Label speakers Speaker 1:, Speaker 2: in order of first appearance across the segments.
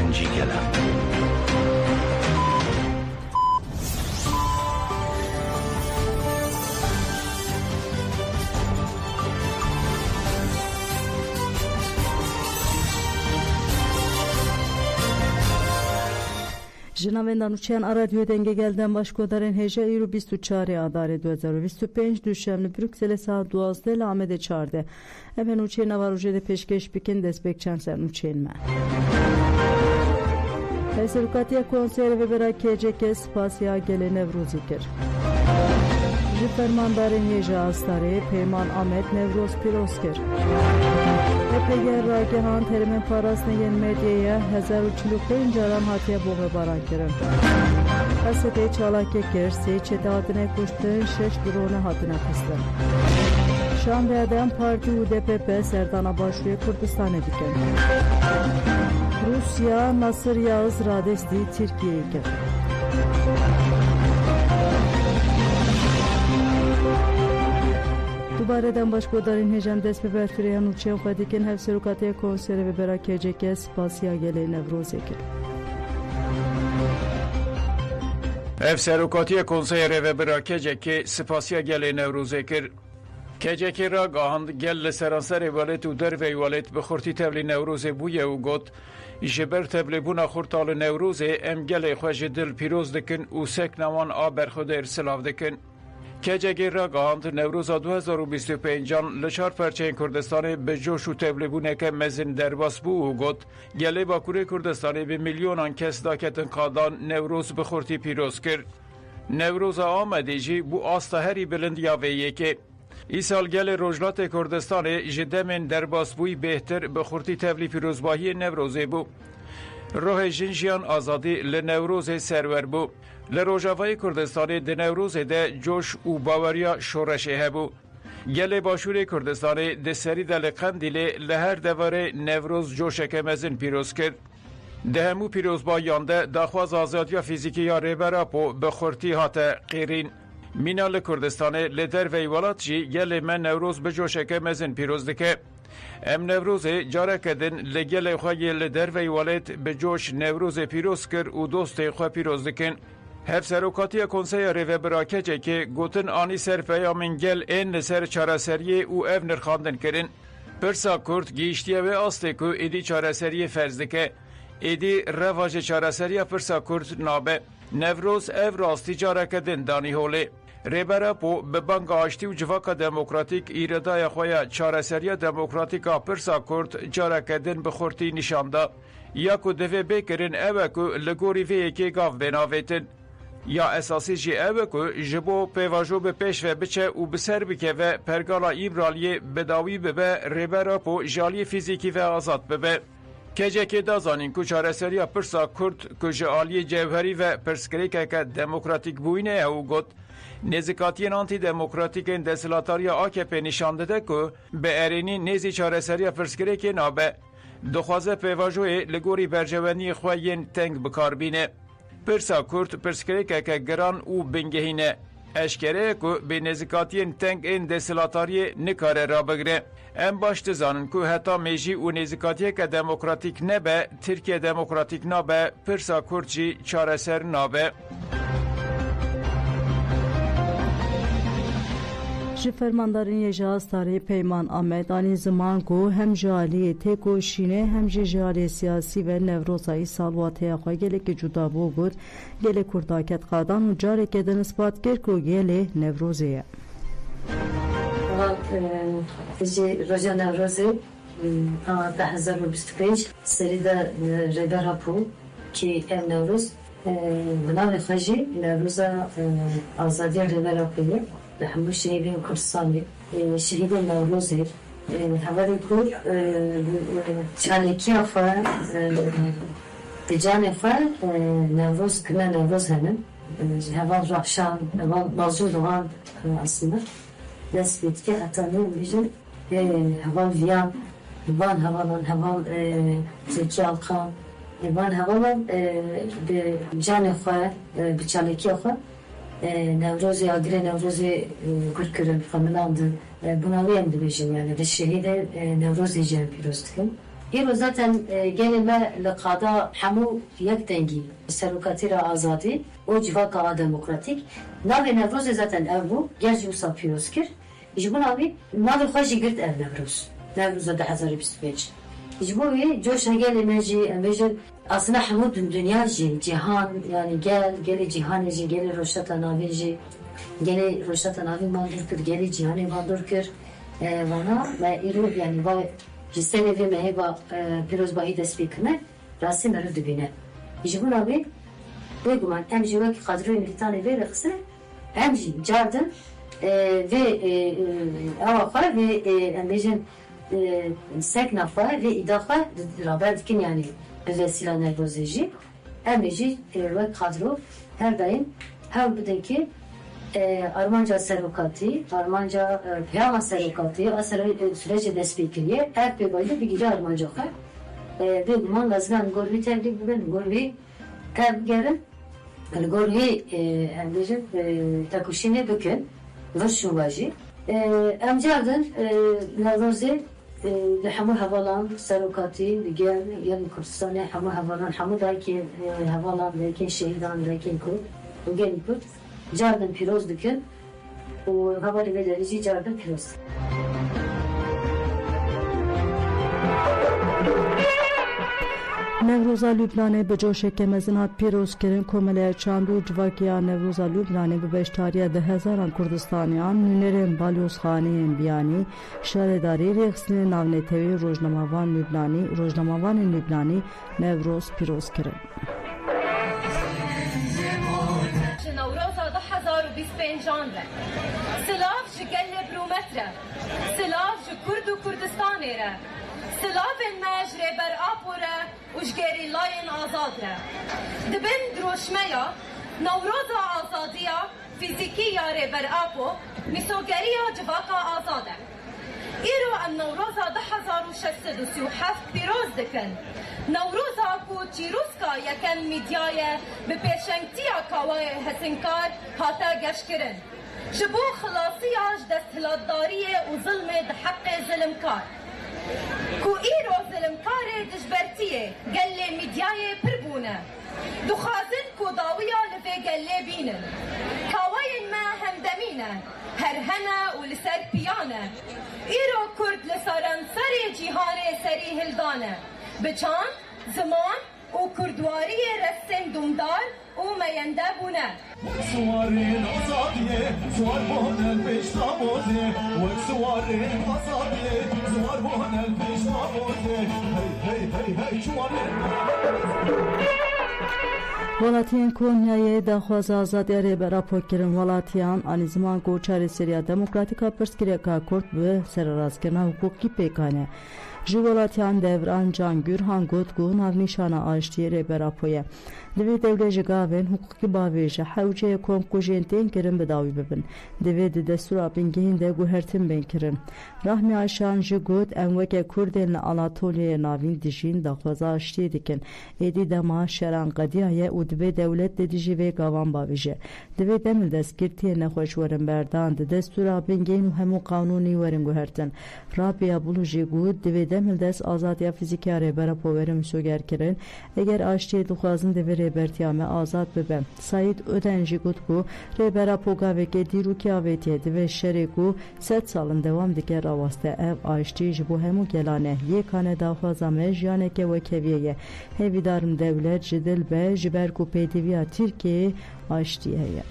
Speaker 1: گنجی گلم.
Speaker 2: Jinavendanuçyan radyo denge gelden başkodarın heja euro 24 adare 2025 düşemli Brüksel'e saat 12 Ahmet'e çağırdı. Hemen uçen avarujede peşkeş bikin destekçen sen uçenme. Serukatiya konseri ve bera KCK spasya gele Nevruzikir. Jifermandarın yeja astare Peyman Ahmet Nevroz Piroskir. Epeger Ragehan terimin parasını yen medyaya Hazar uçulukta incaran hatiye bombe baran kirin. Hasete çalak ekir, seyçete adına kuştun, şeş drone hatına kıstın. Şam ve Adam Parti UDPP Serdana başlıyor Kürdistan'a diken. Rusya Nasır Yağız Radesti Türkiye'ye gir. Dubareden başkodarın hecem despe berfireyan uçen fadikin hev serukatiye konseri ve bera KCK spasya gele Nevruzekir.
Speaker 3: Ev serukatiye konseri ve bera KCK spasya gele Nevruzekir. KCK را گاهند گل سرانسر ولایت و در وی ولایت به خورتی تبلی نوروز بویه و گوت جبر تبلی بونا خورتال نوروز ام گل خوش دل پیروز دکن و سک نوان آبر خود ارسلاف دکن. KCK را گاهند نوروز 2025 لچار پرچین کردستان به جوش و تبلی بونه که مزن درباس بو و گوت گله باکوری کردستان به میلیونان کس داکتن قادان نوروز به خورتی پیروز کرد. نوروز آمده جی بو آستهری بلند یاویه که ای سال گل روجلات کردستان جدمن در باسبوی بهتر به خورتی تبلی پیروزباهی نوروزه بو. روح جنجیان آزادی لنوروز سرور بو. لروجاوای کردستان ده نوروز ده جوش و باوریا شورشه بو. گل باشور کردستان ده سری دل قندیل لهر دواره نوروز جوشک مزن پیروز کرد. ده همو پیروزباهیان ده داخواز آزادیا فیزیکی یا ریبراپو به خورتی هات قیرین. مینال کردستان لدر وی ولات جی گل من نوروز به جوشک مزن پیروز دکه. ام نوروز جاره کدن لگل خواهی لدر وی ولات به جوش نوروز پیروز کر و دوست خواه پیروز دکن. هف سروکاتی کنسای ریو براکجه که گوتن آنی سر پیامن گل این سر چاره سریه و او نرخاندن کرن. پرسا کرد گیشتیه و آسته که ایدی چاره سریه فرز دکه. ایدی رواج چاره سریه پرسا کرد نابه. نوروز او راستی جاره کدن دانی هوله. ریبره پو به بانگ آشتی و جواک دموکراتیک ایردای خواه چارسری دموکراتیکا پرسا کرد جاره کدن بخورتی نشانده. یا که دوه بکرین اوه که لگوری وی که گاف بناویتن. یا اساسی جی اوه که جبو پیواجو به پیش و بچه و بسر بکه و پرگالا ایبرالی بداوی ببه ریبره پو جالی فیزیکی و آزاد ببه. KCK دازانین که چارسری پرسا کرد که جالی جوهری و پرسکریکه که دموکراتیک بوینه او گد نزکاتین آنتی دموکراتیک دستلاتاری AKP نشان داده که به ارینی نزی چارسری پرسکریک نابه دخوازه پیواجوی لگوری برجوانی خواهین تنگ بکاربینه. پرسا کرد پرسکریک که گران او بنگهینه. اشکره که به نزکاتین تنگ این دستلاتاری نکاره را بگره. ام باشت زانن که حتی میجی و نزکاتی که دموکراتیک نبه ترکیه دموکراتیک نابه پرسا کرد جی چارسر نابه.
Speaker 2: Jifermandarın yejaz tarihi Peyman Ahmet ani zaman ko hem jali teko şine hem jali siyasi ve nevrozayı salvataya khoy gele ke juda bogud gele kurdaket qadan jar keden ispat ker ko gele nevrozeye.
Speaker 4: Ji roja nevroze 2025 serida redarapu ki ev nevroz buna xaji nevroza azadiya redarapu همه شهیدین کردستانی شهیدین نوروزی هوایی کو چالکی افر تجان افر نوروز کنه نوروز هنن هوا رخشان هوا موجود وان aslında دست بید که اتانه بیشتر هوا ویان وان هوا ترکی آلکان وان هوا به جان افر به چالکی افر Nevroz agre Nevroz Kürkür'ün famılandı. Buna uyandı bizim yani. Ve şehide Nevroz diyeceğim pirostikın. İro zaten gelime lekada hamu yek dengi serukatira azadi o civaka demokratik. Navi Nevruz zaten ev bu. Gerci usa piroskir. İjbun abi navi hoşi girt ev Nevruz. Nevruz'a 2025. İjbun coş hegel emeji aslında hamu dünya cihan yani gel cihan gel roşata navi gel roşata navi mandur gel cihan mandur kır. Vana ve İro yani vay Jistene ve meheba pirozbahi despikne rasi meruf dibine. İjbun abi beguman emji vaki kadroyu militane ve rekse emji cardın ve avafa ve embejin seknafa ve idafa raber dikin yani vesila nervozeji emji ve kadro her daim her budaki Armanca serokati, Armanca piyama serokati, asıl sürece despikliye, her bir boyda bir gece Armanca var. Ve guman lazım gorvi tevdik ben gorvi tevgerim, gorvi endişim takuşine bükün, vurşuvacı. Amcardın Navrozi hamu havalan serokati, diğer yani Kürdistan'ı hamu havalan, hamu dayki havalan, dayki şehidan, dayki Kürt, o gelin Kürt. Cardan piroz dükün, o havali vederici cardan piroz.
Speaker 2: Nevroza Lübnanê bi coşekê mezin hat pîrozkirin Komeleya çand û civakiya Nevroza Lübnanê bi beşdariya 10,000 Kurdistaniyan nûnerên balyozxaneyên biyanî şaredarî rêxistinê navnetewî rojnamavanên Lübnanî Nevroz pîroz kirin.
Speaker 1: سلاف جگل برومتره سلاف جکرد و کردستانی ره سلاف مجره بر آپوره و جگری لاین آزاد ره دبن دروشمیا نوروز آزادیا فیزیکی یاره بر آپو میسوگریا جواقا آزاده ایرو ام نوروز 1637 پیروز دکن نوروز کو چیروسکا یکن میدیای به پیشنگتیا کاوای حسنکار هاتا گشکرن جبو خلاصیاش دستهلاتداری و ظلم ده حق ظلمکار کو ایرو ظلمکار دجبرتیه گل میدیای پربونه دخازن کو داویا لفه گل بینن کاوین ما همدمینه هرهنه و لسر پیانه ایرو کرد لسران سری جیهان سری هلدانه بچان زمان و کردواری رسن دومدار و میند بونه
Speaker 5: سوارين أصابيه سوار بهن البيش طابوزي وسوارين أصابيه سوار بهن البيش طابوزي هي سوارين
Speaker 2: Walatiyên Konyayê daxwaza azadiya rêbera Pokirên Walatiyan anîzman ku çarêseriya demokratîka pirsgirêka Kurd bi serrazkirina hukukî pêkane. Ji Walatiyan Devran Can Gürhan got ku navnîşana aştiyê rêbera Poye. Divê dewlê ji gavên hukukî bavê ji hewceyê kom ku jên tên kirin bi dawî bibin. Divê di destûra bingehîn de guhertin bên kirin. Rahmi Ayşan ji got em weke Kurdên li Anatoliyê navîn dijîn daxwaza aştiyê dikin. Êdî dema şeran qediya ye û divê dewlet de dijî vê gavan bavê je. Divê demil destgirtiyê nexweş werin berdan di destûra bingehîn û hemû qanûnî werin guhertin. Rabia Bulu jî got divê demil dest azadiya fîzîkiya rêbera po werin wîsoger kirin. Eger aştiyê dixwazin divê rêbertiya me azad bibe. Saîd Öden jî got ku rêbera po gavekê dîrûkî avêtiye divê şerê ku 100 salin dewam dike rawaste ev aştî ji bo hemû gelan e yekane daxwaza me jiyaneke wekeviyê ye. Hêvîdarim dewlet ji dil be ji ber ku pêdiviya Tirkiyeyê aştî heye.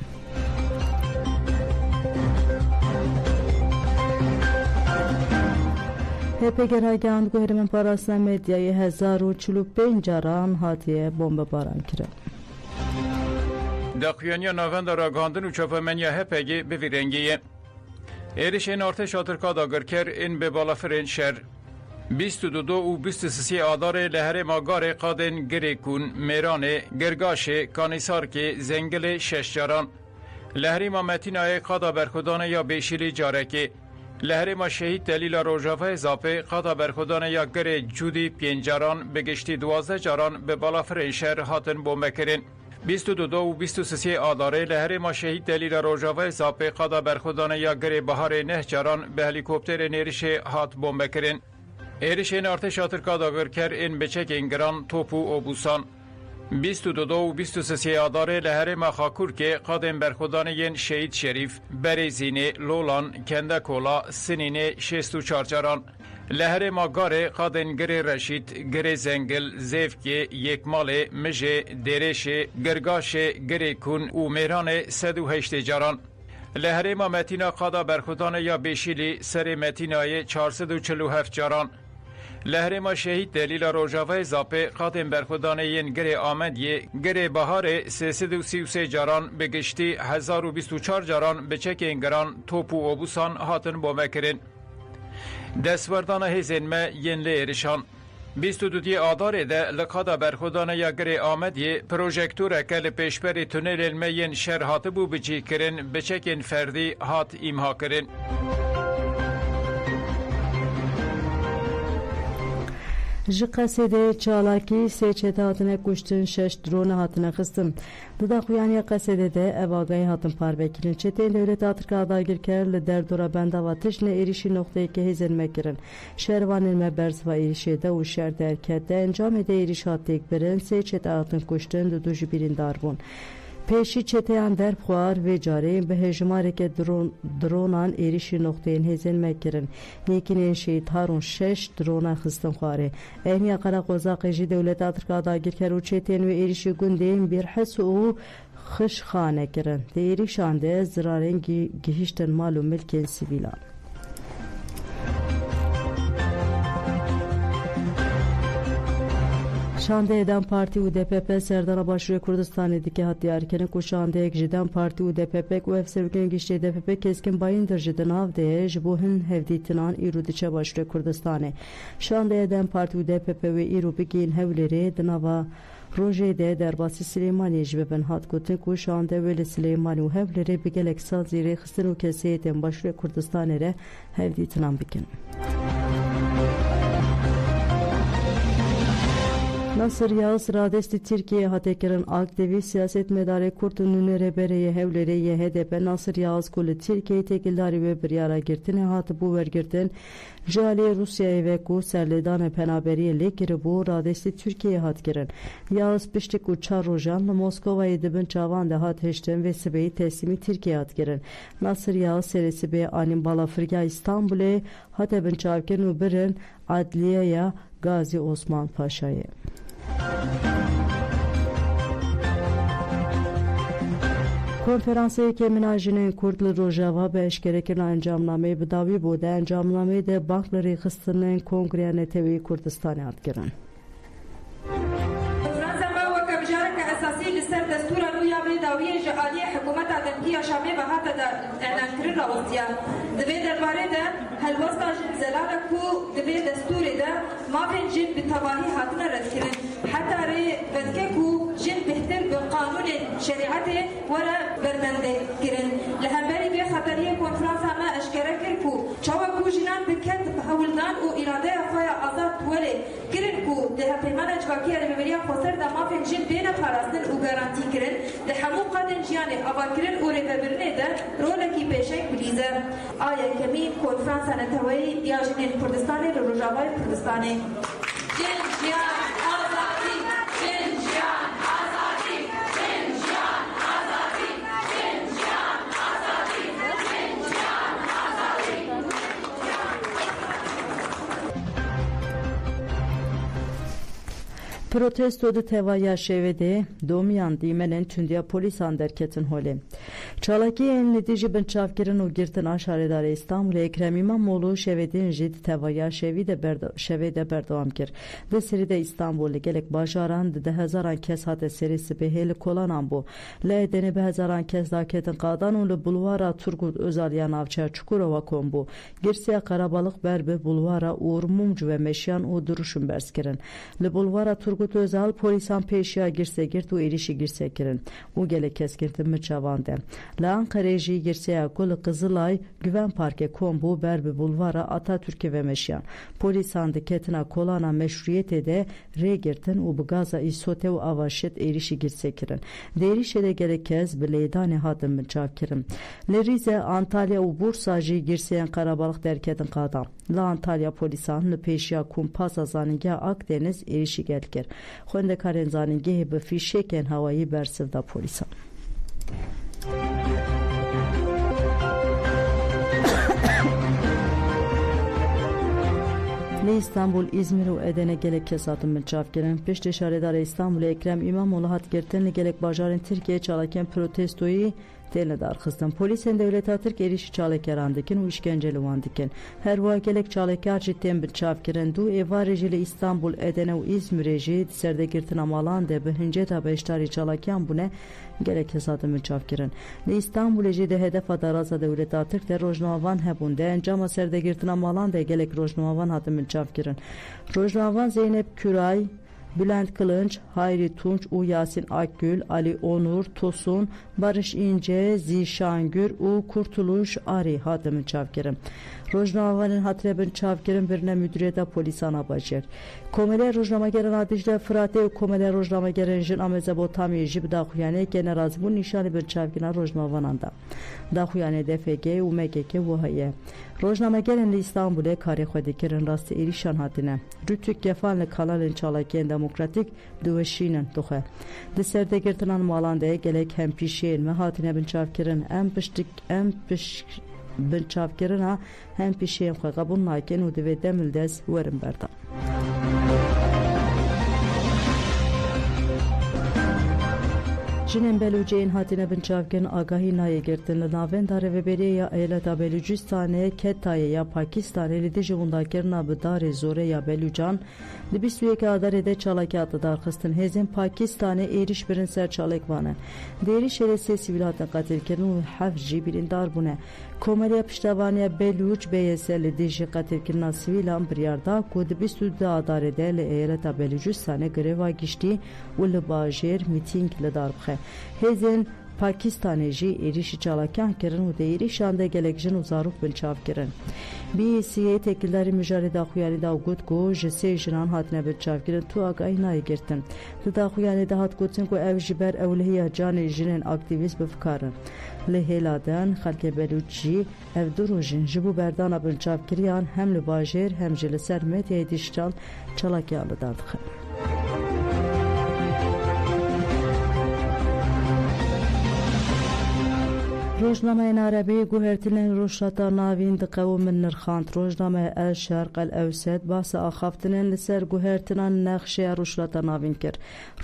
Speaker 2: HPG ragihand ku herîmên parastina medyayê 1045 caran hatiye bombebaran kirin.
Speaker 3: Daxuyaniya navenda ragihandin û çapemeniya HPG bi vî rengî ye. Êrişên artêşa Tirka dagirker ên bi balafirên şer 22 û 23 adarê li herêma Garê qadên Girêkûn, Mêranê, Girgaşê, Kanîsarkê, Zengilê 6 caran. Li herêma Metînayê qada berxwedanê ya Bêşîrî carekê. Li herêma Şehîd Delîla Rojavayê Zapê qada berxwedanê ya Girê Cûdî 5 caran bi giştî 12 caran bi balafirên şer hatin bombekirin. 22 û 23 adarê li herêma Şehîd Delîla Rojavayê Zapê qada berxwedanê ya Girê Biharê 9 caran bi helîkopterên êrişê hat bombekirin. Êrişên artêşa Tirka dagirker ên biçekên giran top û obusan 22 û 23 Adarê li herêma Xakurkê qadên berxwedanê yên Şehîd Şerîf, Berêzînê, Lolan, Kendekola, Sinînê 64 caran. Li herêma Garê qadên Girê Reşîd, Girê Zengil, Zêvkê, Yekmalê, Mijê, Dêrêşê, Girgaşê, Girê Kûn û Mêranê 108 caran. Li herêma Metîna qada berxwedanê ya Bêşîlî serê Metînayê 447 caran. Li herêma Şehîd Delîla Rojavayê Zapê qadên berxwedanê yên Girê Amediyê, Girê Biharê 333 caran bi giştî 1024 caran biçekên giran top û obusan hatin bomekirin. Destwerdana hêzên me yên lê êrişan. 22 Adarê de li qada berxwedanê ya Girê Amediyê projektûreke li pêşberî tunelên me yên şer hatibû bicîkirin, biçekên ferdî hat îmhakirin.
Speaker 2: Ji Qesedê çalakî sê çete hatine kuştin, 6 drone hatine xistin. Di daxuyaniya Qesedê de ev agahî hatin parvekirin. Çeteyên Dewleta Tirka dagirker li derdora bendava tiştine êrişî noxteyekê hêzên me kirin. Şervanên me bersiva êrişê de û şer derket de encamê de êriş hat têkbirin, sê çete hatin kuştin, di du ji birîn darbûn. Pêşî çeteyan derxwar vê carê bi hejmareke dronan êrişî noxteyên hêzên me kirin. Yekînên Şehîd Harûn 6 drona xistin xwarê. Ehmiya Qereqozaqê jî Dewleta Tirka dagirker û çetên wê êrişî gundên bêrhes û xişxane kirin. Di êrişan de zirarên gihîştin mal û milkên sivîlan. Şandeyê Dem Partî û DPP serdana Başûrê Kurdistanê dike hat diyarkirin ku şandeyek ji Dem Partî û DPP û hevserokên giştê DPP keskin bayîndir ji di nav de ji bo hin hevdîtinan îro diçe Başûrê Kurdistanê. Şandeyê Dem Partî û DPP wê îro bigihîn Hewlêrê di nava rojê de derbasî Silêmaniyê ji bibin hat gotin ku şande wê li Silêmanî û Hewlêrê bi gelek sal zêrê xistin û keseyetên Başûrê Kurdistanê re hevdîtinan bikin. Nasır Yağız radesti Türkiye hatekirin aktivi siyaset medarı kurtunun rebereye Hewlêrê HDP Nasır Yağız kulu Türkiye tekildari ve bir yara girtin hatı bu vergirtin Jali Rusya'ya ve ku serledane penaberiye lekiri bu radesti Türkiye hatkirin. Yağız piştik u çar rojan Moskova'yı dibin çavan da hat heşten ve sibeyi teslimi Türkiye hatkirin. Nasır Yağız serisi be anim balafırga İstanbul'e hatebin çavken u birin adliyeye Gazi Osman Paşa'yı. Konferansê Keminajinên Kurd li Rojava bi eşkerekirina encamnameyê bi dawî bû de encamnameyê de bank li rêxistinên Kongreya Netewî Kurdistanê hat kirin.
Speaker 6: Konferansa me weke bijareke esasî li ser destûra nû ya vê dawiyê ji aliyê hikûmeta Demkiya Şamê ve hate elankirin rawistiye. Di vê derbarê de helwesta jin zelal ku di vê destûrê de mavên jin bi tevahî hatine redkirin. Heta rê vedike ku jin bihtir bi qanûnên şerîetê were berdendêkirin. Li hemberî vê xeteriyê konferansa me eşkere kir ku çawa ku jinan biket bi hewildan û îradeya xwe ya azad welê kirin ku di hevpeymana civakîya Rêveberiya Xweser de mafên jin bêne parastin û garantî kirin. Di hemû qadên jiyanê avakirin û rêvebirinê de rolekî pêşeng bilîze. A yekemîn konferansa neteweyî ya jinên Kurdistanê li Rojavayê Kurdistanê. Jin jiyan azadî, jin jiyan azadî, jin jiyan azadî, jin jiyan azadî, jin jiyan azadî.
Speaker 2: Protesto di tevaya şevede domiyan dimenen tündiya polisan derketin hole. Çalaki enlidi jibin çavkirin u girtin aşaredare İstanbul'e Ekrem İmamoğlu şevedin jid tevaya şevede berdawam kir. Di seride İstanbul'e gelek bajaran di hezaran kes hate serisi beheli kolanan bu. Le edeni be hezaran kes daketin qadan u bulvara Turgut Özalyan Avçer Çukurova kombu. Girsiya Karabalık berbe bulvara Uğur Mumcu ve Meşyan u duruşun berskirin. Le bulvara Turgut Özal polisan peşiya girse girt u erişi girse kirin. U gele keskirtin mi çavande. La Ankara'yı girse kolu Kızılay Güven Parke kombu berbi bulvara Atatürk'e ve Meşyan. Polisan diketina kolana meşruiyete de re girtin u bu gaza isote u avaşet erişi girse kirin. Derişe de gele kez bileydane hadım mi çav kirin. Le Rize, Antalya u Bursa jî girseyen Karabalık derketin qadam. La Antalya polisan li pêşiya kumpasa zanîngeha Akdeniz êrişî gelkir. Xwendekarên zanîngehê bi fîşekên hewayî bersiv da polisan. Li İstanbul, İzmir û Edenê gelek kesatin milçav kirin. Piştî şaredarê İstanbulê Ekrem İmamoğlu hat girtin li gelek bajarên Tirkiye çalakên protestoyî tên darxistin. Polîsên Dewleta Tirk êrişî çalekeran dikin û işkence li wan dikin. Her wiha gelek çalekar jî tên milçav kirin. Du êvarê jî li İstanbul, Edenê û İzmirê jî serdegirtina malan de bi hinceta beşdarî çalakiyan bûne gelek kesatin milçav kirin. Li İstanbulê jî di hedefa daraza Dewleta Tirk de rojnavan hebûn. De encama serdegirtina malan de gelek rojnavan hatin milçav kirin. Rojnavan Zeynep Küray, Bülent Kılınç, Hayri Tunç û Yasin Akgül, Ali Onur, Tosun, Barış İnce, Zişangür û Kurtuluş Ari hatin milçav kirin. Rojnavanên hatire milçav kirin birine müdüriyeta polîsana bajêr. Komelê rojnamagerên Dicle Firatê û komelê rojnamagerên jin a Mezopotamyayê jî bi daxuyaniyekê nerazîbûn nîşanî milçavkirina rojnavanan da. Daxuyanê DFG û MGK wiha ye. Rojnamagerên li İstanbulê karê xwe dikirin rastî êrişan hatine. Rûtûk gefan li kanalên çalakiyên demokratîk diweşînin dixwe. Di serdegirtinan malan de gelek hempîşiyên me hatine milçavkirin em milçavkirina hempîşiyên xwe qebûl nakin û divê demil dest werin berdan. Jinên Belûceyên hatine binçavkirin agahî nayê girtin li navenda Rêveberiya ya Eyaleta Belûcistanê Ketayê ya Pakistanê li dijî wendakirina bi darê zorê ya Belûcan li 21 Adarê de çalakî hatı darxistin. Hêzên Pakistanê êriş birin ser çalekvanin. Di êrişê de sê sivîl hatin qetilkirin û heft jî birîndar bûne. Komeliya Piştevaniya Belûc BYS li dijî qetilkirina sivîlan biryar da ku di 22 Adarê de li Eyaleta Belûcistanê greva giştî û li bajêr mîtîng li dar bixe. Hêzên Pakistanê jî êrişî çalakiyan kirin û di êrişan de gelek jin û zarok bilçav kirin. BYS'yê tekildarî mijarê daxuyanî da got ku ji sê jinan hatine bilçavkirin tu agahî nayê girtin. Di daxuyanê de hat gotin ku ev ji ber ewlihiya canê jinên aktivîst bifikarin. Li hêladan xelkê Belûc jî ev du rojin ji bo berdana bilçavkiriyan hem li bajêr hem jî li ser medyayê dijîtal çalakiyan li dar dixin. Rojnameyên Erebeyê guhertinên rojhilata navîn diqewimin nirxand. Rojnameya El Şerq El Ewsed bahsa axaftinên li ser guhertina nexşeya rojhilata navîn kir.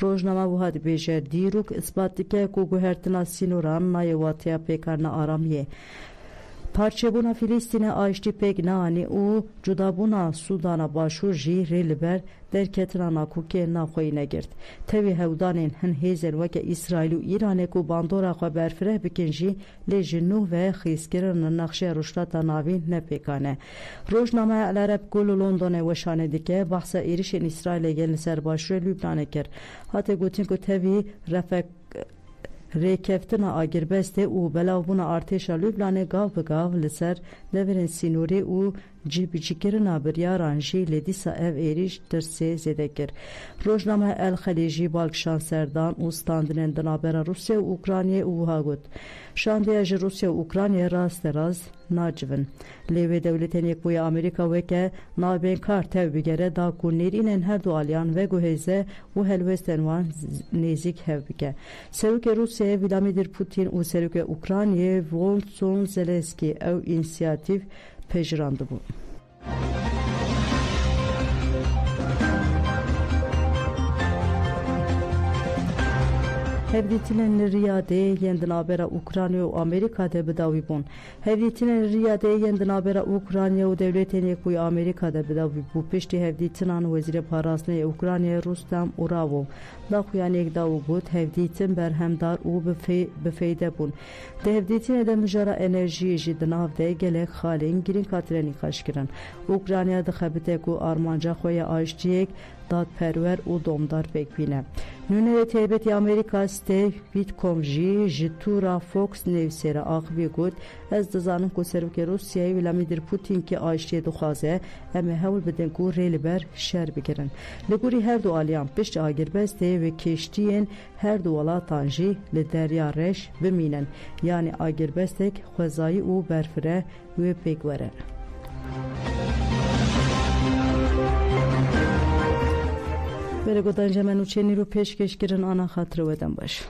Speaker 2: Rojname wiha dibêje dîrok isbat dike ku guhertina sînoran nayê watiya pêkarina aramiyê. Parçebûna Filîstînê aştî pêk neanî û cudabûna Sûdana Başûr jî rê li ber derketina nakûkiyên navxweyî negirt. Tevî hewdanên hin hêzên weke İsraîl û İranê ku bandora xwe berfireh bikin jî lê ji nû ve xîzkirinin nexşeya rojhilata navîn nepêkane. Rojnameya El Arab ku li Londonê weşanê dike bahsa êrişên İsraîlê yên li ser başûrê Lübnanê kir. Hatê gotin ku tevî rêkeftina agirbestê û belavbûna artêşa Lübnanê gav bi gav li ser deverên sînorî û cîbicîkirina biryaran jî lê dîsa ev êriş tirsê zêde kir. Rojnameya El Xelê jî balkişan serdan û standinên di navbera Rusya û Ukraynayê û wiha got. Şandeya ji Rusya û Ukraynayê rasteraz nacivin. Lê wê dewletên Yekbûyî Amerîka weke navbênkar tev bigere da ku nêrînên her du aliyan veguhêze û helwestên wan nêzik hev bike. Serokê Rusyayê Vladimir Putin û serokê Ukraynayê Volodymyr Zelenskî ew înisiyatîv pejirandibûn. Hevdîtinên li Riyadê yên di navbera Ukrayna û Amerîka de bidawî bûn. Hevdîtinên li Riyadê yên di navbera Ukrayna û dewletên Yekbûyî Amerîka de bidawî bû. Piştî hevdîtinan Wezîrê Parastinê Ukraynayê Rustem Uravov daxuyaniyek dawî got hevdîtin berhemdar û bifêde bûn. Di hevdîtinê de mijara enerjiyê jî di nav de gelek xalên girîng hatine nîqaşkirin. Ukrayna dixebite ku armanca xwe ya aştiyek dadperwer û domdar pêkbîne. Nûnerê Taybetî Amerîka Steve Witkoff jî ji tûra Fox Newsê re axivî got ez dizanim ku serokê Rusyayê Vladimir Putin ki aştiyê dixwaze em ê hewl bidin ku rê li ber şer bigirin. Li gorî her du aliyan piştî agirbestê ve kêştiyên her du welatan jî li derya reş bimînin. Yani agirbestek xwezayî û berfireh wê pêk were. Bere godan cemen uçeni رو پیشکش کرن آنا خاطر ودن باش